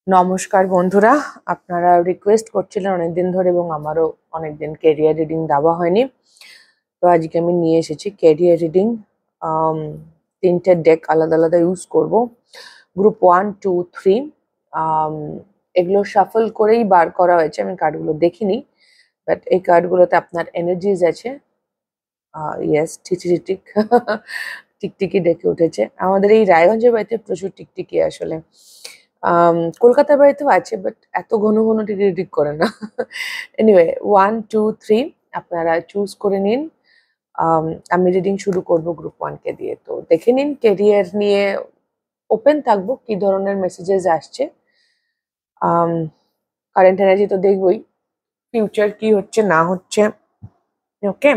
নমস্কার বন্ধুরা, আপনারা রিকোয়েস্ট করছিলেন অনেকদিন ধরে এবং আমারও অনেকদিন ক্যারিয়ার রিডিং দেওয়া হয়নি। তো আজকে আমি নিয়ে এসেছি ক্যারিয়ার রিডিং। তিনটে ডেক আলাদা আলাদা ইউজ করব, গ্রুপ 1, 2, 3। এগুলো শাফল করেই বার করা হয়েছে, আমি কার্ডগুলো দেখিনি, বাট এই কার্ডগুলোতে আপনার এনার্জিজ আছে। ইয়েস, টিকটিক টিকটিকি ডেকে উঠেছে। আমাদের এই রায়গঞ্জের বাড়িতে প্রচুর টিকটিকি আসলে। কলকাতার বাড়িতেও আছে, বাট এত ঘন ঘন টিকটিক করে না। এনিওয়ে, 1, 2, 3 আপনারা চুজ করে নিন। আমি রিডিং শুরু করব গ্রুপ 1 কে দিয়ে। তো দেখে নিন, কেরিয়ার নিয়ে ওপেন থাকবো, কি ধরনের মেসেজেস আসছে। কারেন্ট এনার্জি তো দেখবই, ফিউচার কি হচ্ছে না হচ্ছে। ওকে,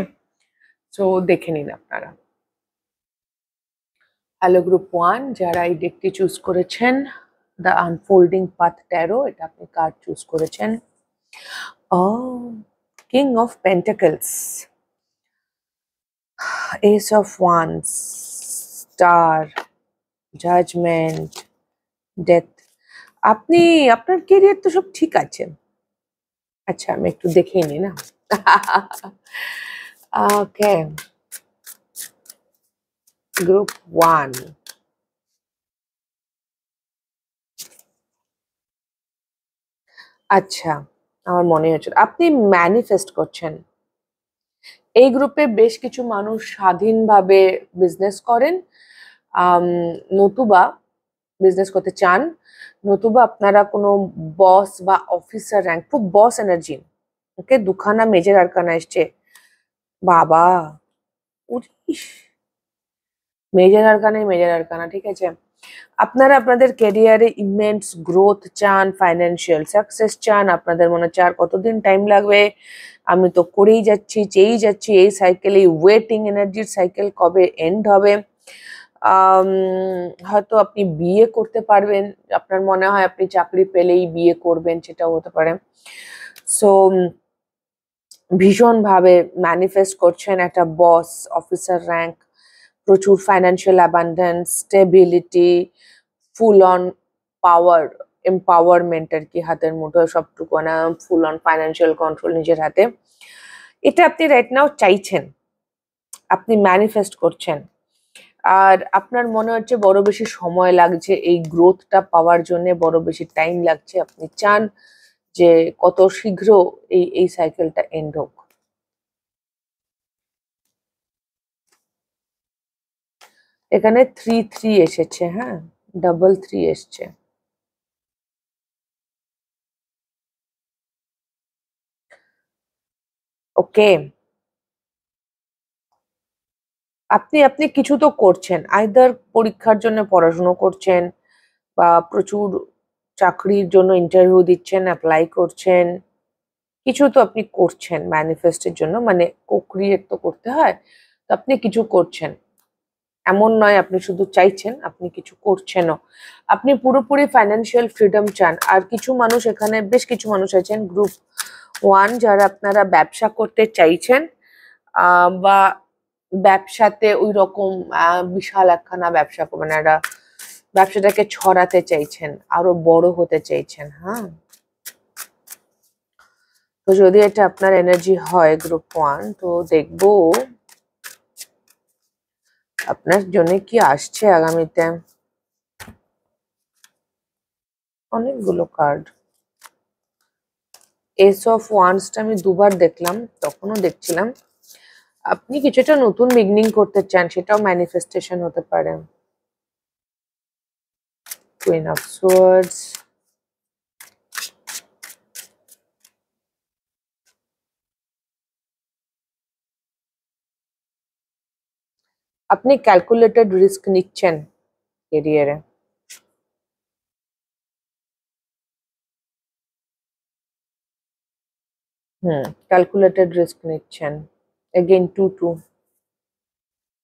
তো দেখে নিন আপনারা। হ্যালো গ্রুপ 1, যারা এই ডেকটি চুজ করেছেন, দ্য আনফোল্ডিং পাথ ট্যারো, এটা আপনি কার্ড চুজ করেছেন। King of pentacles, ace of wands, star, judgement, death. আপনার কেরিয়ার তো সব ঠিক আছে। আচ্ছা, আমি একটু দেখেই নি না। ওকে, গ্রুপ 1। আচ্ছা, আমার মনে হচ্ছে আপনি ম্যানিফেস্ট করছেন। এই গ্রুপে বেশ কিছু মানুষ স্বাধীনভাবে বিজনেস করেন, নতুবা বিজনেস করতে চান, নতুবা আপনারা কোনো বস বা অফিসার র্যাঙ্ক, খুব বস এনার্জি। ওকে, দুখানা মেজর আরকানা এসছে। বাবা, মেজর আরকানা, ঠিক আছে। আপনারা আপনাদের ক্যারিয়ারে ইমেন্স গ্রোথ চান, ফাইন্যান্সিয়াল সাকসেস চান। আপনাদের মনে হচ্ছে আর কতদিন টাইম লাগবে, আমি তো করেই যাচ্ছি, চেয়েই যাচ্ছি। এই সাইকেল, এই ওয়েটিং এনার্জির সাইকেল কবে এন্ড হবে। হয়তো আপনি বিয়ে করতে পারবেন, আপনার মনে হয় আপনি চাকরি পেলেই বিয়ে করবেন, সেটাও হতে পারে। সো ভীষণভাবে ম্যানিফেস্ট করছেন একটা বস অফিসার র্যাঙ্ক, প্রচুর financial abundance, stability, full on power, empowerment আর কি, হাতের মুঠোয় সবটুকু, না ফুল অন ফাইন্যান্সিয়াল কন্ট্রোল নিজের হাতে। এটা আপনি রাইট নাও চাইছেন, আপনি ম্যানিফেস্ট করছেন। আর আপনার মনে হচ্ছে বড় বেশি সময় লাগছে এই গ্রোথটা পাওয়ার জন্য, বড় বেশি টাইম লাগছে। আপনি চান যে কত শীঘ্র এই সাইকেলটা এন্ড হোক। এখানে 3 এসেছে, হ্যাঁ, 3 এসছে। ওকে, আপনি আপনি কিছু তো করছেন, আইদার পরীক্ষার জন্য পড়াশুনো করছেন, বা প্রচুর চাকরির জন্য ইন্টারভিউ দিচ্ছেন, অ্যাপ্লাই করছেন। কিছু তো আপনি করছেন ম্যানিফেস্টের জন্য, মানে কোক্রিয়েট তো করতে হয়। তো আপনি কিছু করছেন, এমন নয় আপনি শুধু চাইছেন, আপনি কিছু করছেনও। আপনি পুরোপুরি ফাইন্যান্সিয়াল ফ্রিডম চান। আর কিছু মানুষ, এখানে বেশ কিছু মানুষ আছেন গ্রুপ 1, যারা আপনারা ব্যবসা করতে চাইছেন, বা ব্যবসাতে ওই রকম বিশাল একখানা ব্যবসা, মানে একটা ব্যবসাটাকে ছড়াতে চাইছেন, আরো বড় হতে চাইছেন। হ্যাঁ, তো যদি এটা আপনার এনার্জি হয় গ্রুপ 1, তো দেখবো আপনার জন্য কি আসছে আগামীতে। অনেকগুলো কার্ড। এস অফ ওয়ান্সটা আমি দুবার দেখলাম, তখনও দেখছিলাম আপনি কিছুটা নতুন বিগিনিং করতে চান, সেটাও ম্যানিফেস্টেশন হতে পারে। কুইন অফ সোয়ার্ডস, আপনি ক্যালকুলেটেড রিস্ক নিচ্ছেন কেরিয়ারে। ক্যালকুলেটেড রিস্ক নিচ্ছেন। এগেইন 2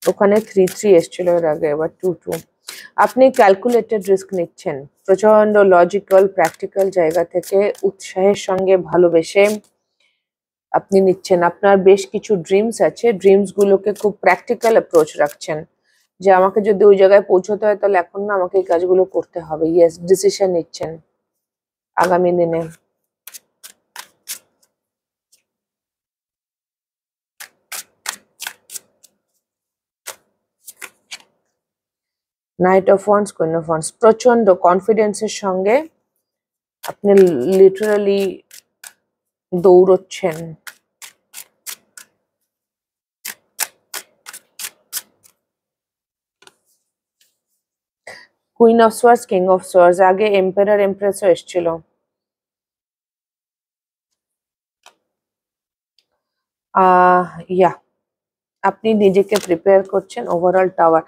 ওখানে 3 এসেছিল এর আগে, এবার 2 আপনি ক্যালকুলেটেড রিস্ক নিচ্ছেন, প্রচন্ড লজিক্যাল প্র্যাকটিক্যাল জায়গা থেকে, উৎসাহের সঙ্গে ভালোবেসে আপনি নিচ্ছেন। আপনার বেশ কিছু ড্রিমস আছে, ড্রিমস গুলোকে খুব প্র্যাকটিক্যাল অ্যাপ্রোচ রাখছেন, যে আমাকে যদি ওই জায়গায় পৌঁছতে হয় তাহলে এখন না আমাকে এই কাজগুলো করতে হবে। ইয়েস, ডিসিশন নিচ্ছেন। আগামী দিনে। Knight of wands, queen of wands, প্রচন্ড কনফিডেন্সের সঙ্গে আপনি লিটারালি দৌড়চ্ছেন। Queen of swords, king of swords, আগে এম্পায়ার এমপ্রেসও এসেছিল। ইয়া, আপনি নিজেকে প্রিপেয়ার করছেন। ওভারঅল টাওয়ার,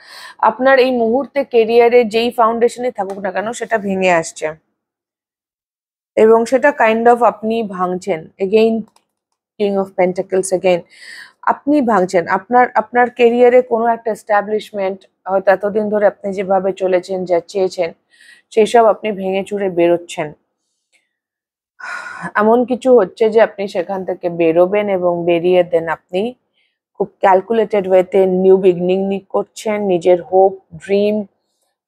আপনার এই মুহূর্তে কেরিয়ারে যেই ফাউন্ডেশনে থাকুক না কেন সেটা ভেঙে আসছে এবং সেটা কাইন্ড অফ আপনি ভাঙছেন। Again king of pentacles, again আপনি ভাঙছেন। আপনার কেরিয়ারে কোনো একটা এস্টাবলিশমেন্ট হয়তো এতদিন ধরে আপনি যেভাবে চলেছেন, যা চেয়েছেন, সেই সব আপনি ভেঙে চুরে বেরোচ্ছেন। এমন কিছু হচ্ছে যে আপনি সেখান থেকে বেরোবেন এবং বেরিয়ে দেন আপনি খুব ক্যালকুলেটেড ওয়েতে নিউ বিগনিং করছেন। নিজের হোপ, ড্রিম,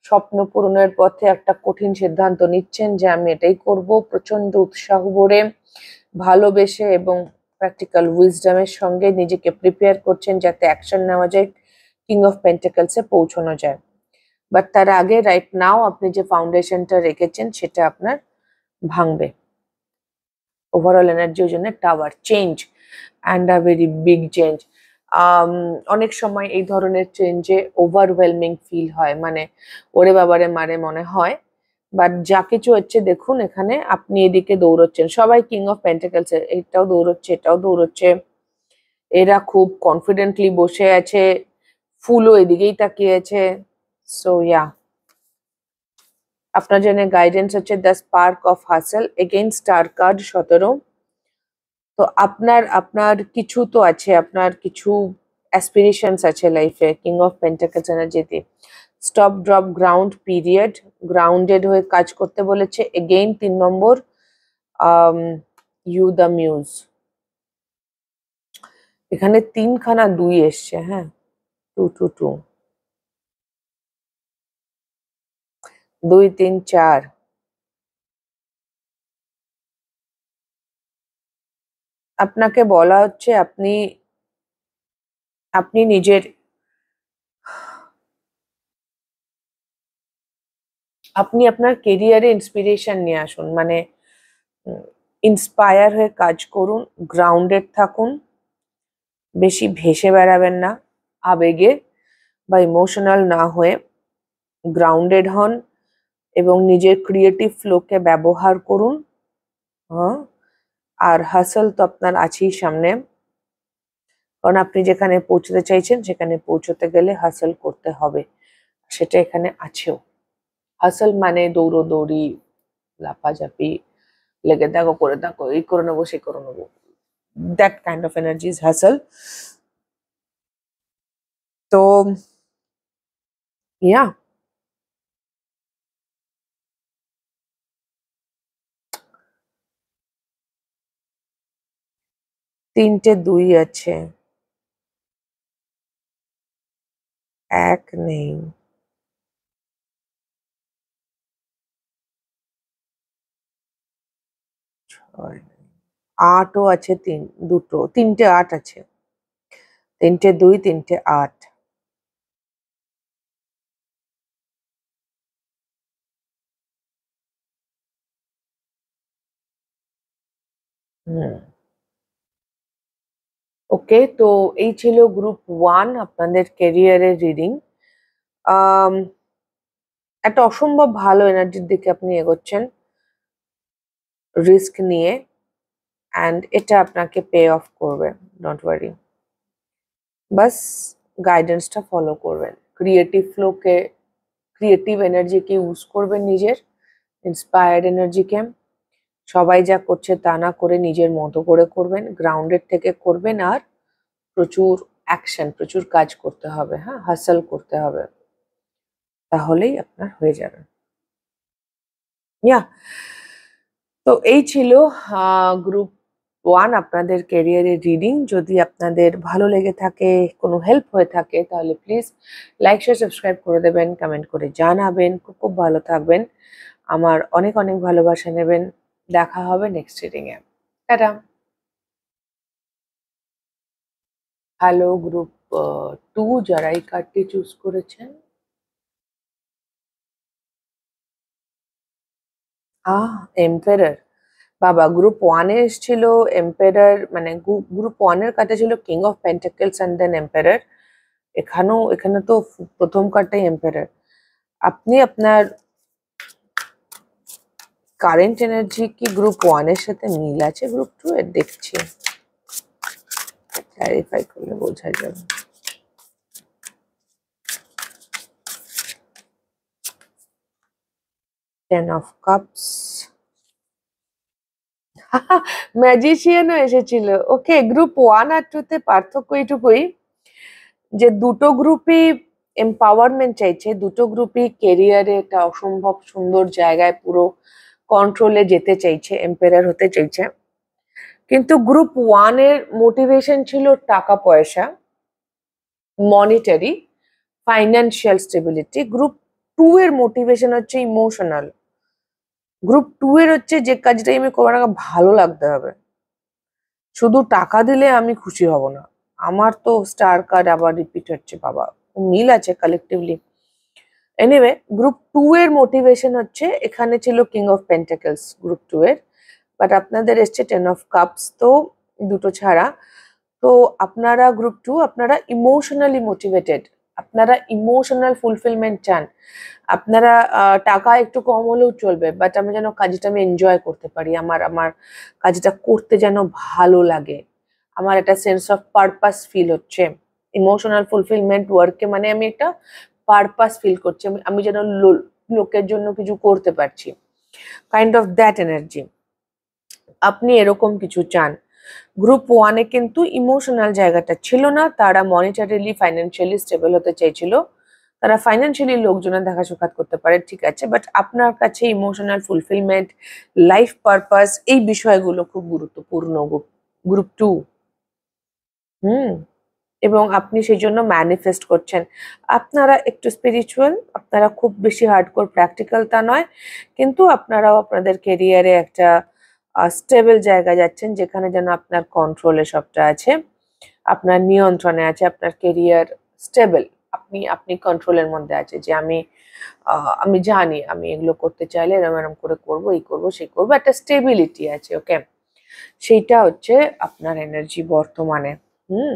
স্বপ্ন পূরণের পথে একটা কঠিন সিদ্ধান্ত নিচ্ছেন যে আমি এটাই করব, প্রচন্ড উৎসাহ ভরে, ভালোবেসে এবং প্র্যাকটিক্যাল উইজডমের সঙ্গে নিজেকে প্রিপেয়ার করছেন যাতে অ্যাকশন নেওয়া যায়, কিং অফ পেন্টাকেলসে পৌঁছানো যায়। বাট তার আগে রাইট নাও আপনি যে ফাউন্ডেশনটা রেখেছেন সেটা আপনার ভাঙবে। ওভারঅল এনার্জি ওই জন্য tower, change and a very big change. অনেক সময় এই ধরনের চেঞ্জে ওভারওয়েলমিং ফিল হয়, মানে ওরে বাবারে মারে মনে হয়। বাট যা কিছু হচ্ছে দেখুন, এখানে আপনি এদিকে দৌড়চ্ছেন, সবাই কিং অফ পেন্টাকেলস, এটাও দৌড়চ্ছে, এটাও দৌড়চ্ছে, এরা খুব কনফিডেন্টলি বসে আছে, ফুলও এদিকেই তাকিয়ে আছে। সো ইয়া, আপনার জন্য গাইডেন্স হচ্ছে the spark of hassle, again star card 17। তো আপনার কিছু তো আছে, আপনার কিছু অ্যাসপিরেশনস আছে লাইফে, কিং অফ পেন্টাকেলস এনার্জিতে। Stop, drop, ground, period, grounded হয়ে কাজ করতে বলেছে। Again 3 number, you the muse. এখানে 3খানা 2 এসছে, হ্যাঁ, 2 2 2, 2 3 4। আপনাকে বলা হচ্ছে আপনি নিজের, আপনি আপনার কেরিয়ারে ইন্সপিরেশন নিয়ে আসুন, মানে ইন্সপায়ার হয়ে কাজ করুন, গ্রাউন্ডেড থাকুন, বেশি ভেসে বেড়াবেন না আবেগে বা ইমোশনাল না হয়ে, গ্রাউন্ডেড হন এবং নিজের ক্রিয়েটিভ ফ্লোকে ব্যবহার করুন। হ্যাঁ, আর হাসল তো আপনার আছেই সামনে, কারণ আপনি যেখানে পৌঁছতে চাইছেন সেখানে পৌঁছতে গেলে হাসল করতে হবে, সেটা এখানে আছেও। হাসল মানে দৌড়োদৌড়ি, লাফাঝাপি, লেগে থাকো, করে থাকো, এই করে নেবো, সে করে নেবো, that kind of energy is হাসল। তো ইয়া, তিনটে 2 আছে, 1 নেই, 6 নেই, 8ও আছে, 3টে 8 আছে, 3টে 2, 3টে 8। হুম, ওকে। তো এই ছিল গ্রুপ 1 আপনাদের ক্যারিয়ারের রিডিং। একটা অসম্ভব ভালো এনার্জির দিকে আপনি এগোচ্ছেন রিস্ক নিয়ে, অ্যান্ড এটা আপনাকে পে অফ করবে, ডোন্ট ওয়ারি। বাস গাইডেন্সটা ফলো করবেন, ক্রিয়েটিভ ফ্লোকে, ক্রিয়েটিভ এনার্জিকে ইউজ করবেন, নিজের ইন্সপায়ার্ড এনার্জিকে। সবাই যা করছে তা না করে নিজের মতো করে করবেন, গ্রাউন্ডেড থেকে করবেন, আর প্রচুর অ্যাকশন, প্রচুর কাজ করতে হবে, হ্যাঁ, হাসল করতে হবে, তাহলেই আপনার হয়ে যাবে। ইয়া, তো এই ছিল গ্রুপ 1 আপনাদের ক্যারিয়ারের রিডিং। যদি আপনাদের ভালো লেগে থাকে, কোনো হেল্প হয়ে থাকে, তাহলে প্লিজ লাইক, শেয়ার, সাবস্ক্রাইব করে দেবেন, কমেন্ট করে জানাবেন। খুব খুব ভালো থাকবেন, আমার অনেক অনেক ভালোবাসা নেবেন। দেখা হবে next reading a. Tata. Hello group 2 যারা এই কার্ডটি চুজ করেছেন। এম্পায়ার। বাবা, গ্রুপ 1 এ এসেছিল এম্পায়ার, মানে গ্রুপ 1 এর কার্ডটা ছিল king of pentacles and then empire. এখানে তো প্রথম কার্ডটাই এম্পায়ার। আপনি আপনার কারেন্ট এনার্জি কি গ্রুপ 1 এর সাথে মিল আছে গ্রুপ 2 এর? দেখছি, ক্লারিফাই করলে বোঝা যাবে। টেন অফ কাপস, ম্যাজিশিয়ানও এসেছিল। ওকে, গ্রুপ 1 আর 2 তে পার্থক্য এইটুকুই যে দুটো গ্রুপই এম্পাওয়ারমেন্ট চাইছে, দুটো গ্রুপই কেরিয়ারে একটা অসম্ভব সুন্দর জায়গায় পুরো কন্ট্রোলে যেতে চাইছে, এম্পায়ার হতে চাইছে। কিন্তু গ্রুপ 1 এর মোটিভেশন ছিল টাকা পয়সা, মনিটারি, ফাইন্যান্সিয়াল স্টেবিলিটি। গ্রুপ 2 এর মোটিভেশন হচ্ছে ইমোশনাল। গ্রুপ 2 এর হচ্ছে যে কাজটাই আমি করবো না ভালো লাগতে হবে, শুধু টাকা দিলে আমি খুশি হব না। আমার তো স্টার কার্ড আবার রিপিট হচ্ছে বাবা, মিল আছে কালেকটিভলি। এনিওয়ে, গ্রুপ 2 এর মোটিভেশন হচ্ছে, এখানে ছিল কিং অফ পেন্টাকেলস গ্রুপ 2 এর, বাট আপনাদের এসছে টেন অফ কাপস, তো দুটো ছাড়া। তো আপনারা গ্রুপ 2 আপনারা ইমোশনালি মোটিভেটেড, আপনারা ইমোশনাল ফুলফিলমেন্ট চান। আপনারা টাকা একটু কম হলেও চলবে, বাট আমি যেন কাজটা আমি এনজয় করতে পারি, আমার আমার কাজটা করতে যেন ভালো লাগে, আমার একটা সেন্স অফ পারপাস ফিল হচ্ছে। ইমোশনাল ফুলফিলমেন্ট ওয়ার্কে মানে আমি একটা পারপাস ফিল করছি, আমি যেন লোকের জন্য কিছু করতে পারছি, কাইন্ড অফ দ্যাট এনার্জি। আপনি এরকম কিছু চান। গ্রুপ 1 এ কিন্তু ইমোশনাল জায়গাটা ছিল না, তারা মনিটারিলি ফাইন্যান্সিয়ালি স্টেবল হতে চাইছিল, তারা ফাইন্যান্সিয়ালি লোকজনের দেখা সাক্ষাৎ করতে পারে, ঠিক আছে, বাট আপনার কাছে ইমোশনাল ফুলফিলমেন্ট, লাইফ পারপাস, এই বিষয়গুলো খুব গুরুত্বপূর্ণ গ্রুপ 2। হুম, এবং আপনি সেই জন্য ম্যানিফেস্ট করছেন। আপনারা একটু স্পিরিচুয়াল, আপনারা খুব বেশি হার্ডকোর প্র্যাকটিক্যাল তা নয়, কিন্তু আপনারাও আপনাদের কেরিয়ারে একটা স্টেবল জায়গায় যাচ্ছেন, যেখানে যেন আপনার কন্ট্রোলে সবটা আছে, আপনার নিয়ন্ত্রণে আছে, আপনার কেরিয়ার স্টেবল, আপনি আপনি কন্ট্রোলের মধ্যে আছে, যে আমি জানি আমি এগুলো করতে চাইলে এরম এরম করে করবো, এই করবো সেই করবো, একটা স্টেবিলিটি আছে। ওকে, সেইটা হচ্ছে আপনার এনার্জি বর্তমানে। হুম,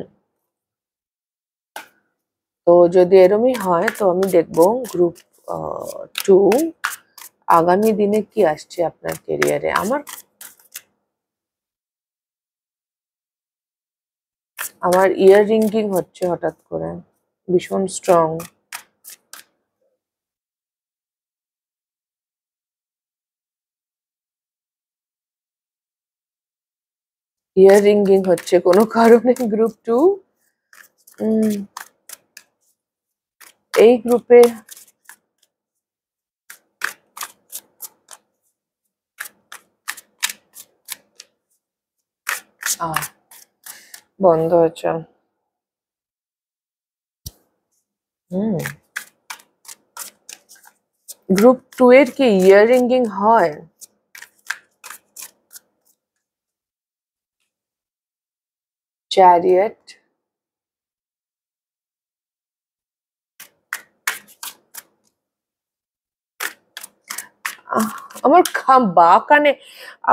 তো যদি এরমই হয় তো আমি দেখবো গ্রুপ 2 আগামী দিনে কি আসছে আপনার কেরিয়ারে। আমার ইয়ার রিঙ্গিং হচ্ছে হঠাৎ করে, ভীষণ স্ট্রং। ইয়ার রিঙ্গিং হচ্ছে কোনো কারণে গ্রুপ 2। এই গ্রুপে বন্ধ হচ্ছে। গ্রুপ 2 এর কি ইয়ার রিঙ্গিং হয়? চ্যারিয়েট, আমার বা কানে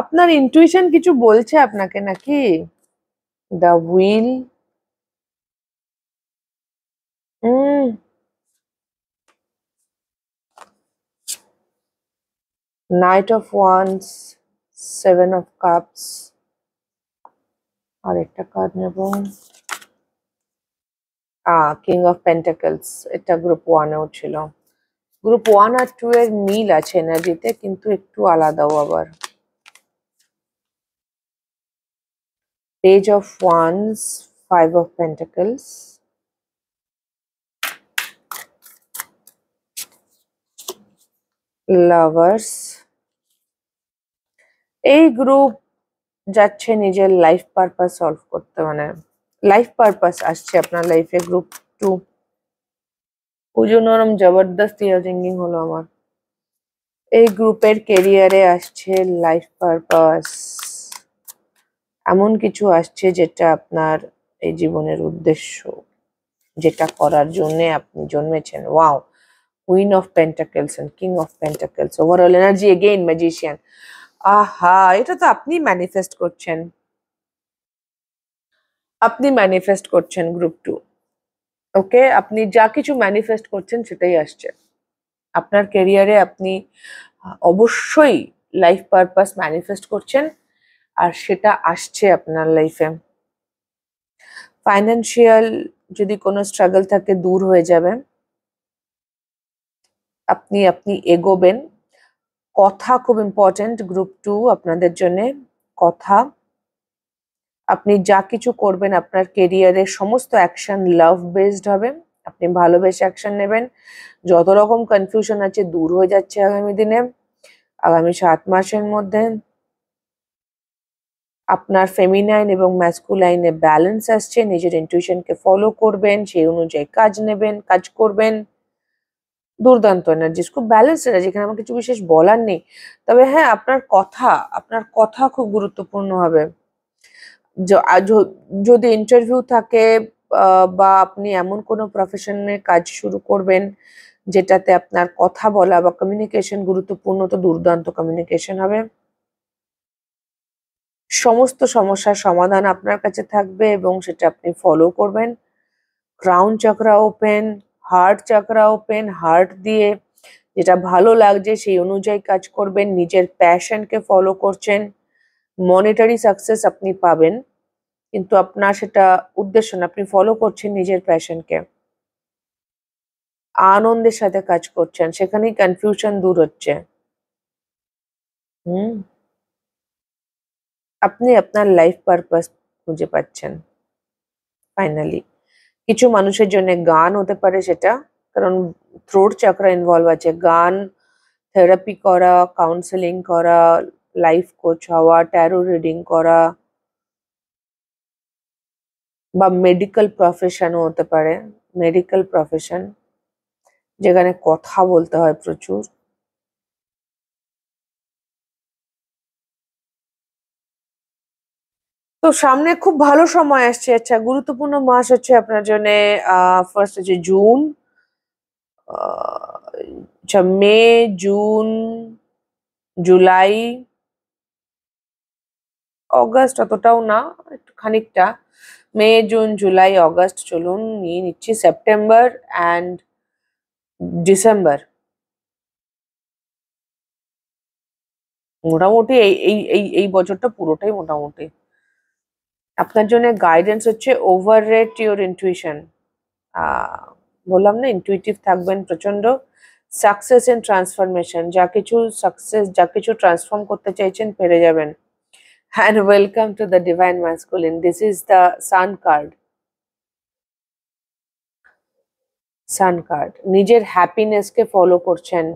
আপনার ইনটুইশন কিছু বলছে আপনাকে নাকি? The wheel, knight of wands, seven of cups, আর একটা কার্ড নেব, কিং অফ পেন্টাকেলস। এটা গ্রুপ 1 এও ছিল। গ্রুপ 1 আর 2 এর মিল আছে এনার্জিতে, কিন্তু একটু আলাদাও আবার। Page of wands, five of pentacles, lovers. এই গ্রুপ যাচ্ছে নিজের লাইফ পারপাস সলভ করতে, মানে লাইফ পারপাস আসছে আপনার লাইফে গ্রুপ 2। ওই জন্য ওরম জবরদস্ত ইয়ার রিঙ্গিং হলো আমার। এই গ্রুপের কেরিয়ারে আসছে লাইফ পারপাস, এমন কিছু আসছে যেটা আপনার এই জীবনের উদ্দেশ্য, যেটা করার জন্য আপনি জন্মেছেন। Wow, queen of pentacles and king of pentacles, overall energy again magician. আহা, এটা তো আপনি ম্যানিফেস্ট করছেন, আপনি ম্যানিফেস্ট করছেন গ্রুপ 2। ওকে, আপনি যা কিছু ম্যানিফেস্ট করছেন সেটাই আসছে আপনার ক্যারিয়ারে। আপনি অবশ্যই লাইফ পারপাস ম্যানিফেস্ট করছেন আর সেটা আসছে আপনার লাইফে। ফাইন্যান্সিয়াল যদি কোনো স্ট্রাগল থাকে দূর হয়ে যাবে, আপনি আপনি এগোবেন। কথা খুব ইম্পর্টেন্ট গ্রুপ 2 আপনাদের জন্য। কথা, আপনি যা কিছু করবেন আপনার কেরিয়ারের সমস্ত অ্যাকশন লাভ বেসড হবে। আপনি ভালোবেসে অ্যাকশন নেবেন। যত রকম কনফিউশন আছে দূর হয়ে যাচ্ছে আগামী দিনে, আগামী 7 মাসের মধ্যে। আপনার ফেমিনাইন এবং ম্যাসকুলাইনে ব্যালেন্স আসছে, নিজের ইনটিউশনকে ফলো করবেন, সেই অনুযায়ী কাজ নেবেন, কাজ করবেন। দুর্দান্ত এনার্জি, খুব ব্যালেন্স এনার্জি, এখানে আমার কিছু বিশেষ বলার নেই। তবে হ্যাঁ, আপনার কথা খুব গুরুত্বপূর্ণ হবে। যদি ইন্টারভিউ থাকে বা আপনি এমন কোনো প্রফেশনে কাজ শুরু করবেন যেটাতে আপনার কথা বলা বা কমিউনিকেশন গুরুত্বপূর্ণ, তো দুর্দান্ত কমিউনিকেশন হবে। সমস্ত সমস্যার সমাধান আপনার কাছে থাকবে এবং সেটা আপনি ফলো করবেন। Crown chakra open, heart chakra open, heart দিয়ে যেটা ভালো লাগছে সেই অনুযায়ী কাজ করবেন, নিজের প্যাশনকে ফলো করছেন। মনিটারি সাকসেস আপনি পাবেন, কিন্তু আপনার সেটা উদ্দেশ্য না, আপনি ফলো করছেন নিজের প্যাশনকে, আনন্দের সাথে কাজ করছেন, সেখানেই কনফিউশন দূর হচ্ছে। হুম, আপনি আপনার লাইফ পারপাস খুঁজে পাচ্ছেন ফাইনালি। কিছু মানুষের জন্য গান হতে পারে সেটা, কারণ থ্রোট চক্রা ইনভলভ আছে। গান, থেরাপি করা, কাউন্সেলিং করা, লাইফ কোচ হওয়া, ট্যারো রিডিং করা, বা মেডিকেল প্রফেশনও হতে পারে। মেডিকেল প্রফেশন যেখানে কথা বলতে হয় প্রচুর। তো সামনে খুব ভালো সময় আসছে। আচ্ছা, গুরুত্বপূর্ণ মাস হচ্ছে আপনার জন্য ফার্স্ট হচ্ছে জুন, আচ্ছা মে, জুন, জুলাই, অগাস্ট অতটাও না, একটু খানিকটা। মে, জুন, জুলাই, অগাস্ট চলুন নিয়ে নিচ্ছি, সেপ্টেম্বর অ্যান্ড ডিসেম্বর। মোটামুটি এই এই এই এই বছরটা পুরোটাই মোটামুটি আপনার জন্য গাইডেন্স হচ্ছে ওভার রেট ইউর ইনটুইশন। বললাম না, ইনটুইটিভ থাকবেন প্রচন্ড। সাকসেস এন্ড ট্রান্সফরমেশন, যা কিছু ট্রান্সফর্ম করতে চাইছেন পেরে যাবেন। And welcome to the divine masculine, this is the sun card. Sun card, নিজের হ্যাপিনেসকে ফলো করছেন,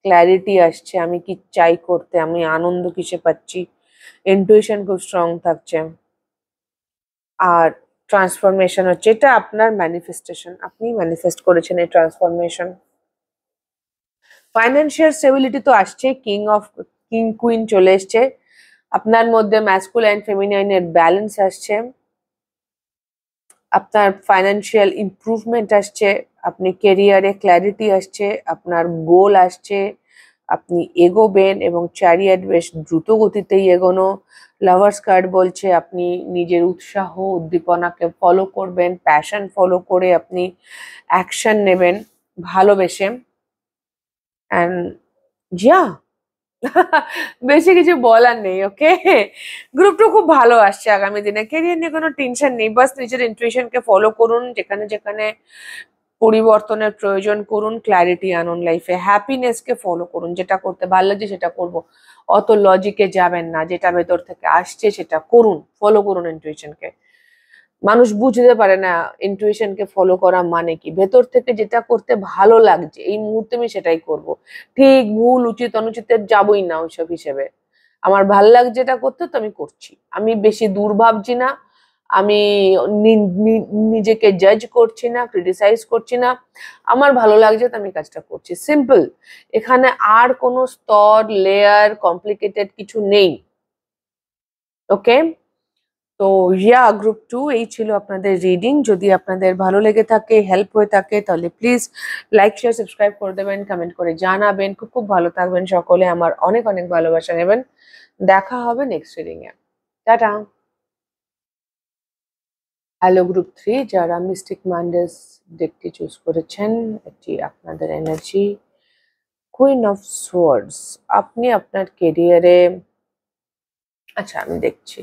ক্ল্যারিটি আসছে, আমি কি চাই করতে, আমি আনন্দ কিসে পাচ্ছি, ইনটুইশন খুব স্ট্রং থাকছে। আর ট্রান্সফরমেশন হচ্ছে, এটা আপনার ম্যানিফেস্টেশন, আপনি ম্যানিফেস্ট করেছেন এই ট্রান্সফরমেশন। ফাইন্যান্সিয়াল স্টেবিলিটি তো আসছে, কিং কুইন চলে এসছে, আপনার মধ্যে ম্যাসকুলাইন ফেমিনাইনের ব্যালেন্স আসছে, আপনার ফাইন্যান্সিয়াল ইমপ্রুভমেন্ট আসছে, আপনি কেরিয়ারে ক্ল্যারিটি আসছে, আপনার গোল আসছে, আপনি এগোবেন এবং চ্যারিয়ট বেশ দ্রুত গতিতেই এগোনো। লাভার্স কার্ড বলছে আপনি নিজের উৎসাহ উদ্দীপনাকে ফলো করবেন, প্যাশন ফলো করে আপনি অ্যাকশন নেবেন ভালোবেসে। অ্যান্ড জিয়া, বেশি কিছু বলার নেই। ওকে, গ্রুপটা খুব ভালো আসছে আগামী দিনে, কেরিয়ার নিয়ে কোনো টেনশন নেই, বাস নিজের ইনটুইশনকে ফলো করুন, যেখানে যেখানে পরিবর্তনের প্রয়োজন করুন, ক্ল্যারিটি আনুন লাইফে, হ্যাপিনেসকে ফলো করুন, যেটা করতে ভালো লাগছে সেটা করব, অত লজিকে যাবেন না, যেটা ভেতর থেকে আসছে সেটা করুন, ফলো করুন ইনটুইশনকে। মানুষ বুঝতে পারে না ইনটুইশনকে ফলো করা মানে কি, ভেতর থেকে যেটা করতে ভালো লাগছে এই মুহূর্তে আমি সেটাই করব। ঠিক ভুল উচিত অনুচিতের যাবই না ওইসব হিসেবে, আমার ভাল লাগছে যেটা করতে তো আমি করছি, আমি বেশি দূর ভাবছি না, আমি নিজেকে জাজ করছি না, ক্রিটিসাইজ করছি না, আমার ভালো লাগছে তো আমি কাজটা করছি, সিম্পল। এখানে আর কোনো স্তর, লেয়ার, কমপ্লিকেটেড কিছু নেই। ওকে, তো গ্রুপ 2 এই ছিল আপনাদের রিডিং। যদি আপনাদের ভালো লেগে থাকে, হেল্প হয়ে থাকে, তাহলে প্লিজ লাইক, শেয়ার, সাবস্ক্রাইব করে দেবেন, কমেন্ট করে জানাবেন। খুব খুব ভালো থাকবেন সকলে, আমার অনেক অনেক ভালোবাসা নেবেন। দেখা হবে next reading a. Tata. Hello group 3, যারা মিস্টিক মাইন্ডস ডেকটি চুজ করেছেন, এটি আপনাদের এনার্জি। Queen of swords. আপনি আপনার কেরিয়ারে, আচ্ছা আমি দেখছি,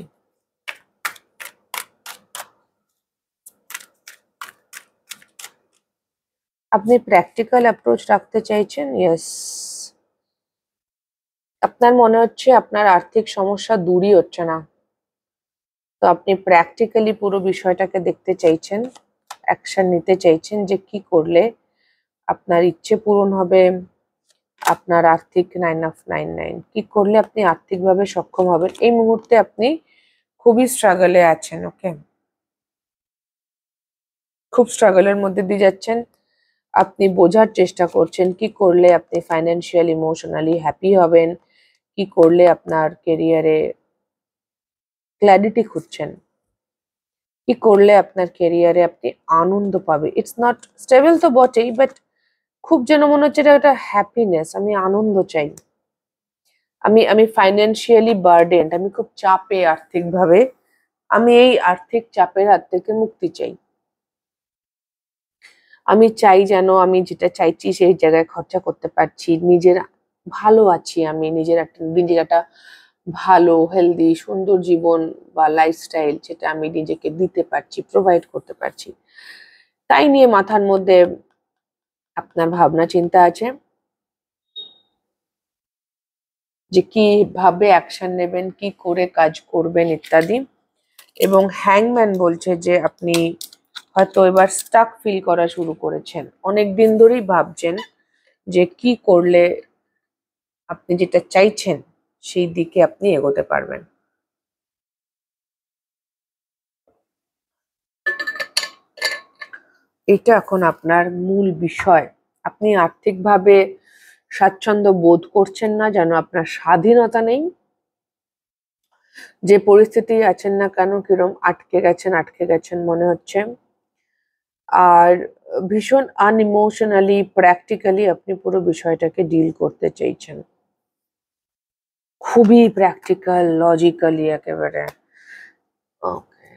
আপনি প্র্যাকটিক্যাল অ্যাপ্রোচ রাখতে চাইছেন। ইয়েস, আপনার মনে হচ্ছে আপনার আর্থিক সমস্যা দূরই হচ্ছে না, তো আপনি প্র্যাকটিক্যালি পুরো বিষয়টাকে দেখতে চাইছেন, অ্যাকশন নিতে চাইছেন যে কি করলে আপনার ইচ্ছে পূরণ হবে, আপনার আর্থিক 9 of 9 কি করলে আপনি আর্থিকভাবে সক্ষম হবেন। এই মুহূর্তে আপনি খুবই স্ট্রাগলে আছেন। ওকে, খুব স্ট্রাগলের মধ্যে দিয়ে যাচ্ছেন। আপনি বোঝার চেষ্টা করছেন কি করলে আপনি ফাইন্যান্সিয়াল, ইমোশনালি হ্যাপি হবেন, কি করলে আপনার কেরিয়ারে ক্ল্যারিটি খুঁজছেন, কি করলে আপনার কেরিয়ারে আপনি আনন্দ পাবে। ইটস নট স্টেবল তো বটেই, বাট খুব যেন মনে হচ্ছে এটা একটা হ্যাপিনেস, আমি আনন্দ চাই, আমি আমি ফাইন্যান্সিয়ালি বার্ডেন্ড, আমি খুব চাপে আর্থিকভাবে, আমি এই আর্থিক চাপের হাত থেকে মুক্তি চাই। আমি চাই যেন আমি যেটা চাইছি সেই জায়গায় খরচা করতে পারছি, নিজের ভালো আছি, আমি নিজের একটা ভালো, হেলদি, সুন্দর জীবন বা লাইফস্টাইল যেটা আমি নিজেকে দিতে পারছি, প্রোভাইড করতে পারছি, তাই নিয়ে মাথার মধ্যে আপনার ভাবনা চিন্তা আছে যে কিভাবে অ্যাকশন নেবেন, কি করে কাজ করবেন ইত্যাদি। এবং হ্যাংম্যান বলছে যে আপনি হয়তো এবার স্টাক ফিল করা শুরু করেছেন, অনেক দিন ধরেই ভাবছেন যে কি করলে আপনি যেটা চাইছেন সেই দিকে আপনি এগোতে পারবেন। এটা এখন আপনার মূল বিষয়। আপনি আর্থিকভাবে স্বাচ্ছন্দ্য বোধ করছেন না, যেন আপনার স্বাধীনতা নেই। যে পরিস্থিতি আছেন না কেন, কিরম আটকে গেছেন মনে হচ্ছে। আর ভীষণ আনইমোশনালি, প্র্যাকটিক্যালি আপনি পুরো বিষয়টাকে ডিল করতে চাইছেন, খুবই প্র্যাকটিক্যাল, লজিক্যালি একেবারে। ওকে,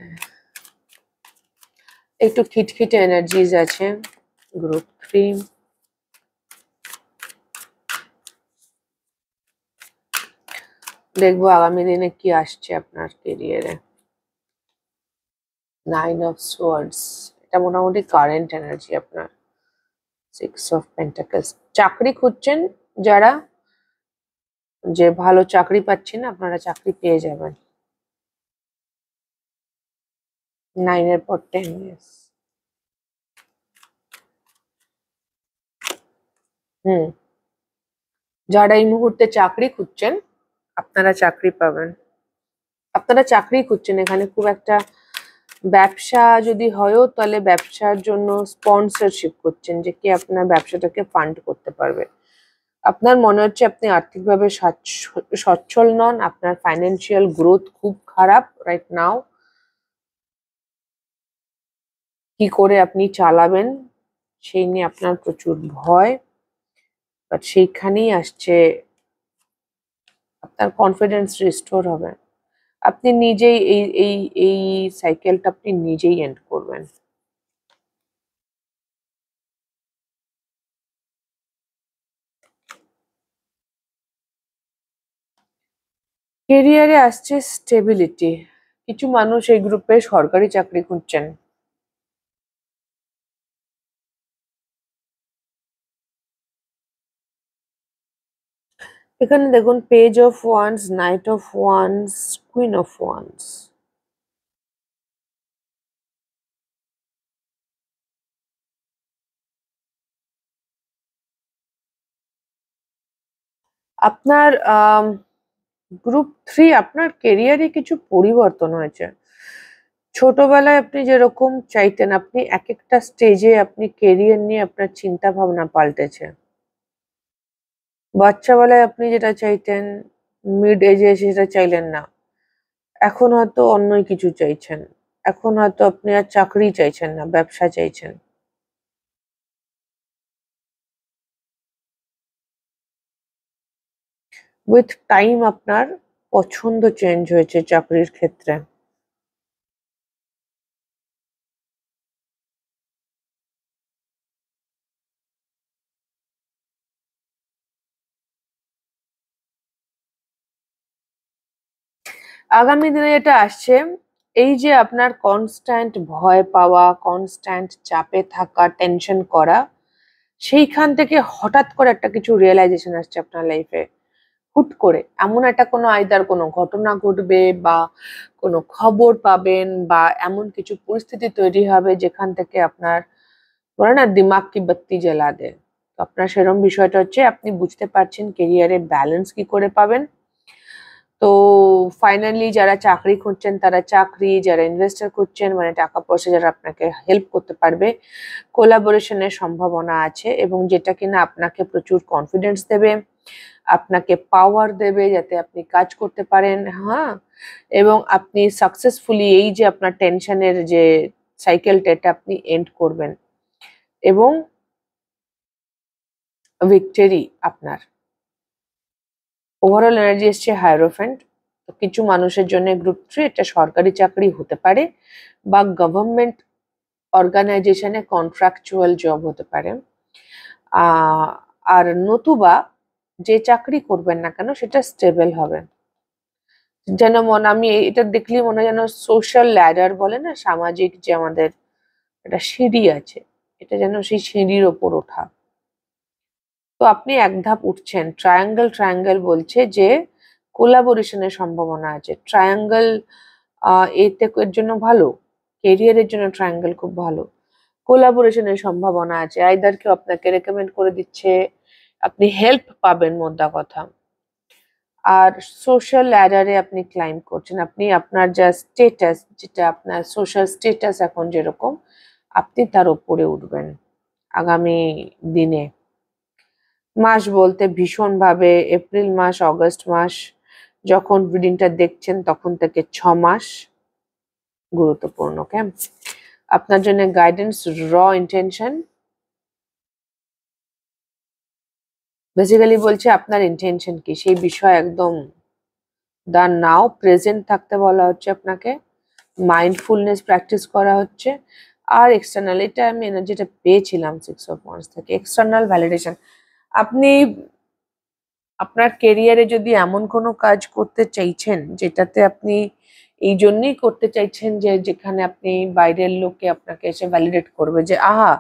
একটু খিটখিটে এনার্জিজ আছে গ্রুপ 3। দেখবো আগামী দিনে কি আসছে আপনার কেরিয়ারে। 9 of Swords, এটা মোটামুটি কারেন্ট এনার্জি আপনার। 6 of Pentacles, চাকরি খুঁজছেন যারা, যে ভালো চাকরি পাচ্ছেন, আপনারা চাকরি পেয়ে যাবেন। 9 এর পর 10, yes। যারা এই মুহূর্তে চাকরি খুঁজছেন, আপনারা চাকরি পাবেন। আপনারা চাকরি খুঁজছেন, এখানে খুব একটা ব্যবসা যদি হয়ও, তাহলে ব্যবসার জন্য স্পন্সরশিপ করছেন, যে কি আপনার ব্যবসাটাকে ফান্ড করতে পারবে। আপনার মনে হচ্ছে আপনি আর্থিকভাবে সচ্ছল নন, আপনার ফাইন্যান্সিয়াল গ্রোথ খুব খারাপ রাইট নাও। কি করে আপনি চালাবেন সেই নিয়ে আপনার প্রচুর ভয়, বাট সেইখানেই আসছে আপনার কনফিডেন্স রিস্টোর হবে। আপনি নিজেই এই সাইকেলটা আপনি নিজেই এন্ড করবেন। কেরিয়ারে আসছে স্টেবিলিটি। কিছু মানুষ এই গ্রুপে সরকারি চাকরি খুঁজছেন। এখানে দেখুন page of wands, night of wands, queen of once. আপনার গ্রুপ 3, আপনার কেরিয়ারে কিছু পরিবর্তন হয়েছে। ছোটবেলায় আপনি যেরকম চাইতেন, আপনি এক একটা স্টেজে আপনি কেরিয়ার নিয়ে আপনার চিন্তা ভাবনা পাল্টেছে। বাচ্চাবেলায় আপনি যেটা চাইতেন, মিড এজে এসে সেটা চাইলেন না। এখন হয়তো অন্যই কিছু চাইছেন। এখন হয়তো আপনি আর চাকরি চাইছেন না, ব্যবসা চাইছেন। উইথ টাইম আপনার পছন্দ চেঞ্জ হয়েছে চাকরির ক্ষেত্রে। আগামী দিনে যেটা আসছে, এই যে আপনার কনস্ট্যান্ট ভয় পাওয়া, কনস্ট্যান্ট চাপে থাকা, টেনশন করা, সেইখান থেকে হঠাৎ করে একটা কিছু রিয়েলাইজেশন আসছে আপনার লাইফে। হুট করে এমন একটা কোনো আইদার কোনো ঘটনা ঘটবে বা কোনো খবর পাবেন বা এমন কিছু পরিস্থিতি তৈরি হবে যেখান থেকে আপনার বলে না দিমাগ কি বাত্তি জ্বালা দেয়। তো আপনার সেরকম বিষয়টা হচ্ছে আপনি বুঝতে পারছেন কেরিয়ারে ব্যালেন্স কি করে পাবেন। তো ফাইনালি যারা চাকরি খুঁজছেন তারা চাকরি, যারা ইনভেস্টর খুঁজছেন মানে টাকা পয়সা যারা আপনাকে হেল্প করতে পারবে, কোলাবোরেশনের সম্ভাবনা আছে এবং যেটা কিনা আপনাকে প্রচুর কনফিডেন্স দেবে, আপনাকে পাওয়ার দেবে যাতে আপনি কাজ করতে পারেন, হ্যাঁ? এবং আপনি সাকসেসফুলি এই যে আপনার টেনশনের যে সাইকেলটা এটা আপনি এন্ড করবেন এবং ভিক্টরি আপনার। ওভারঅল এনার্জি এসছে হায়ারোফ্যান্ট। তো কিছু মানুষের জন্য গ্রুপ 3 এটা সরকারি চাকরি হতে পারে বা গভর্নমেন্ট অর্গানাইজেশনে কন্ট্রাকচুয়াল জব হতে পারে। আর নতুবা যে চাকরি করবেন না কেন সেটা স্টেবল হবে। যেন আমি এটা দেখলেই মনে হয় যেন সোশ্যাল ল্যাডার বলে না, সামাজিক যে আমাদের একটা সিঁড়ি আছে, এটা যেন সেই সিঁড়ির ওপর ওঠা। তো আপনি এক ধাপ উঠছেন। ট্রায়াঙ্গেল ট্রায়াঙ্গেল বলছে যে কোলাবোরেশনের সম্ভাবনা আছে। ট্রায়াঙ্গেল এর জন্য ভালো, কেরিয়ারের জন্য ট্রায়াঙ্গেল খুব ভালো। কোলাবোরেশনের সম্ভাবনা আছে, আইদার কেউ আপনাকে রেকমেন্ড করে দিচ্ছে, আপনি হেল্প পাবেন মোদ্দা কথা। আর সোশ্যাল ল্যাডারে আপনি ক্লাইম্ব করছেন, আপনি আপনার যা স্টেটাস, যেটা আপনার সোশ্যাল স্টেটাস এখন যেরকম, আপনি তার উপরে উঠবেন আগামী দিনে। মাস বলতে ভীষণভাবে এপ্রিল মাস, অগস্ট মাস যখন রিডিংটা দেখছেন তখন থেকে 6 মাস গুরুত্বপূর্ণ। ওকে, আপনার জন্য গাইডেন্স, র ইন্টেনশন বেসিক্যালি বলছে আপনার ইন্টেনশন কি সেই বিষয়ে একদম দা নাও প্রেজেন্ট থাকতে বলা হচ্ছে আপনাকে। মাইন্ডফুলনেস প্র্যাকটিস করা হচ্ছে। আর এক্সটার্নাল, এটা আমি এনার্জিটা পেয়েছিলাম 6 of Wands থেকে, এক্সটার্নাল ভ্যালিডেশন। আপনি আপনার কেরিয়ারে যদি এমন কোনো কাজ করতে চাইছেন যেটাতে আপনি এই জন্যই করতে চাইছেন যে যেখানে আপনি বাইরের লোককে আপনাকে এসে ভ্যালিডেট করবে যে আহা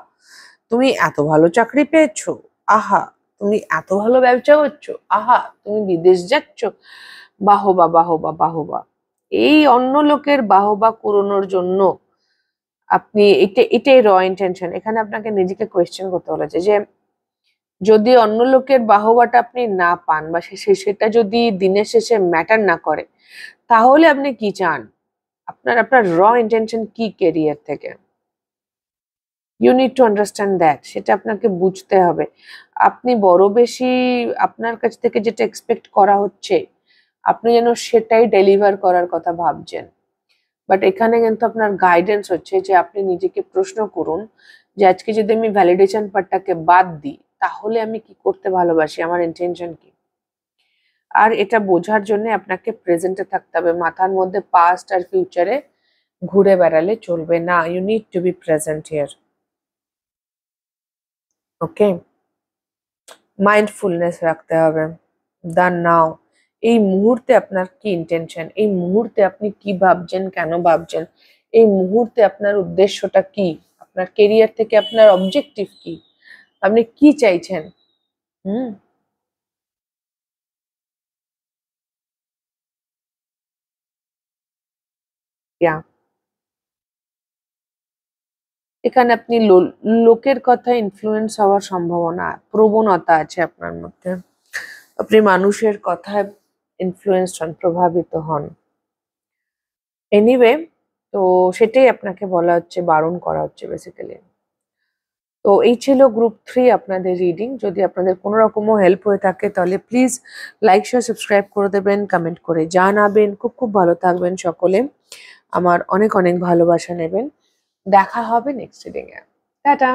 তুমি এত ভালো চাকরি পেয়েছো, আহা তুমি এত ভালো ব্যবসা করছো, আহা তুমি বিদেশ যাচ্ছ, বাহবা বাহবা বাহবা। এই অন্য লোকের বাহবা কুড়োনোর জন্য আপনি এটাই র ইন্টেনশন। এখানে আপনাকে নিজেকে কোয়েশ্চেন করতে বলেছে যে যদি অন্য লোকের বাহবাটা আপনি না পান বা সেটা যদি দিনের শেষে ম্যাটার না করে, তাহলে আপনি কি চান, আপনার আপনার র ইন্টেনশন কি কেরিয়ার থেকে। You need to understand that, সেটা আপনাকে বুঝতে হবে। আপনি বড় বেশি আপনার কাছ থেকে যেটা এক্সপেক্ট করা হচ্ছে আপনি যেন সেটাই ডেলিভার করার কথা ভাবছেন। বাট এখানে কিন্তু আপনার গাইডেন্স হচ্ছে যে আপনি নিজেকে প্রশ্ন করুন যে আজকে যদি আমি ভ্যালিডেশন পার্টটাকে বাদ দিই তাহলে আমি কি করতে ভালোবাসি, আমার ইন্টেনশন কি। আর এটা বোঝার জন্য আপনাকে প্রেজেন্টে থাকতে হবে, মাথার মধ্যে পাস্ট আর ফিউচারে ঘুরে বেড়ালে চলবে না। You need to be present here. Okay, mindfulness রাখতে হবে। দা নাও, এই মুহূর্তে আপনার কি ইন্টেনশন, এই মুহূর্তে আপনি কি ভাবছেন, কেন ভাবছেন, এই মুহূর্তে আপনার উদ্দেশ্যটা কি, আপনার কেরিয়ার থেকে আপনার অবজেক্টিভ কি, আপনি কি চাইছেন। হুম, ইয়া এখানে আপনি লোকের কথা ইনফ্লুয়েন্স হওয়ার সম্ভাবনা, প্রবণতা আছে আপনার মধ্যে। আপনি মানুষের কথায় ইনফ্লুয়েন্সড হন, প্রভাবিত হন। এনিওয়ে, তো সেটাই আপনাকে বলা হচ্ছে, বারণ করা হচ্ছে বেসিক্যালি। তো এই ছিল গ্রুপ 3 আপনাদের রিডিং। যদি আপনাদের কোনো রকমও হেল্প হয়ে থাকে তাহলে প্লিজ লাইক শেয়ার সাবস্ক্রাইব করে দেবেন, কমেন্ট করে জানাবেন। খুব খুব ভালো থাকবেন সকলে, আমার অনেক অনেক ভালোবাসা নেবেন। দেখা হবে নেক্সট রিডিং এ। টাটা।